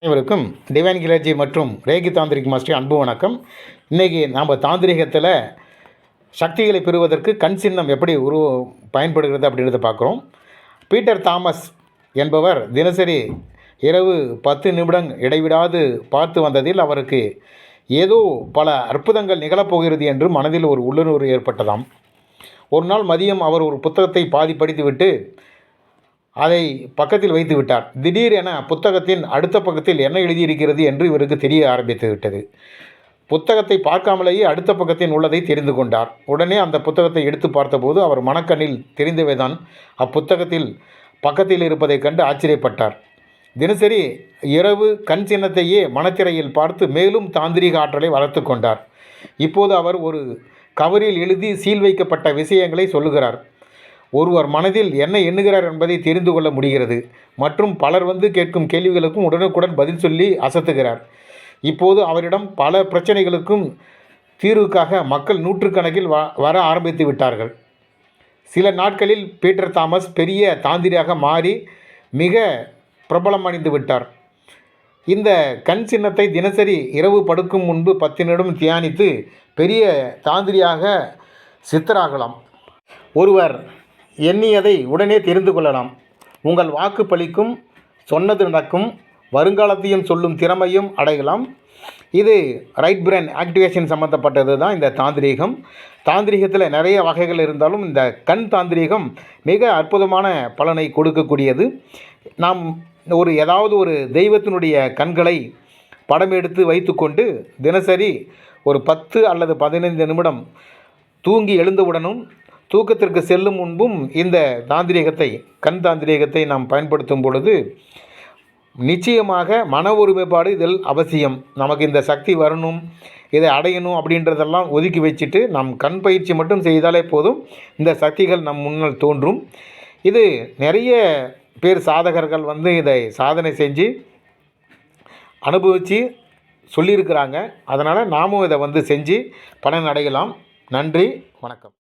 அனைவருக்கும் divine clergy மற்றும் Reiki tantric master அன்பு வணக்கம். இன்றைக்கி நாம் தாந்திரிகத்தில் சக்திகளை பெறுவதற்கு கண் சின்னம் எப்படி பயன்படுகிறது அப்படின்றத பார்க்குறோம். பீட்டர் தாமஸ் என்பவர் தினசரி இரவு 10 நிமிடம் இடைவிடாது பார்த்து வந்ததில் அவருக்கு ஏதோ பல அற்புதங்கள் நிகழப்போகிறது என்று மனதில் ஒரு உள்ளுணர்வு ஏற்பட்டதாம். ஒரு நாள் மதியம் அவர் ஒரு புத்தகத்தை பாதி படித்துவிட்டு அதை பக்கத்தில் வைத்து விட்டார். திடீரென புத்தகத்தின் அடுத்த பக்கத்தில் என்ன எழுதியிருக்கிறது என்று இவருக்கு தெரிய ஆரம்பித்து விட்டது. புத்தகத்தை பார்க்காமலேயே அடுத்த பக்கத்தில் உள்ளதை தெரிந்து கொண்டார். உடனே அந்த புத்தகத்தை எடுத்து பார்த்தபோது அவர் மனக்கண்ணில் தெரிந்தவைதான் அப்புத்தகத்தில் பக்கத்தில் இருப்பதைக் கண்டு ஆச்சரியப்பட்டார். தினசரி இரவு கண் சின்னத்தையே மனத்திரையில் பார்த்து மேலும் தாந்திரிக ஆற்றலை வளர்த்து கொண்டார். இப்போது அவர் ஒரு கவரில் எழுதி சீல் வைக்கப்பட்ட விஷயங்களை சொல்லுகிறார். ஒருவர் மனதில் என்ன எண்ணுகிறார் என்பதை தெரிந்து கொள்ள முடிகிறது. மற்றும் பலர் வந்து கேட்கும் கேள்விகளுக்கும் உடனுக்குடன் பதில் சொல்லி அசத்துகிறார். இப்போது அவரிடம் பல பிரச்சனைகளுக்கும் தீர்வுக்காக மக்கள் நூற்றுக்கணக்கில் வர ஆரம்பித்து விட்டார்கள். சில நாட்களில் பீட்டர் தாமஸ் பெரிய தாந்திரியாக மாறி மிக பிரபலமடைந்து விட்டார். இந்த கண் சின்னத்தை தினசரி இரவு படுக்கும் முன்பு 10 நிமிடம் தியானித்து பெரிய தாந்திரியாக சித்தராகலாம். ஒருவர் எண்ணியதை உடனே தெரிந்து கொள்ளலாம். உங்கள் வாக்கு பலிக்கும், சொன்னது நடக்கும், வருங்காலத்தையும் சொல்லும் திறமையும் அடையலாம். இது ரைட் பிரெயின் ஆக்டிவேஷன் சம்மந்தப்பட்டது தான் இந்த தாந்திரீகம். தாந்திரீகத்தில் நிறைய வகைகள் இருந்தாலும் இந்த கண் தாந்திரீகம் மிக அற்புதமான பலனை கொடுக்கக்கூடியது. நாம் ஏதாவது ஒரு தெய்வத்தினுடைய கண்களை படம் எடுத்து வைத்துக்கொண்டு தினசரி ஒரு 10 அல்லது 15 நிமிடம் தூங்கி எழுந்தவுடனும் தூக்கத்திற்கு செல்லும் முன்பும் இந்த தாந்திரீகத்தை கண் தாந்திரீகத்தை நாம் பயன்படுத்தும் பொழுது நிச்சயமாக மன ஒருமைப்பாடு இதில் அவசியம். நமக்கு இந்த சக்தி வரணும், இதை அடையணும் அப்படின்றதெல்லாம் ஒதுக்கி வச்சுட்டு நாம் கண் பயிற்சி மட்டும் செய்தாலே போதும், இந்த சக்திகள் நம் முன்னால் தோன்றும். இது நிறைய பேர் சாதகர்கள் வந்து இதை சாதனை செஞ்சு அனுபவித்து சொல்லியிருக்கிறாங்க. அதனால் நாமும் இதை வந்து செஞ்சு பலன் அடையலாம். நன்றி, வணக்கம்.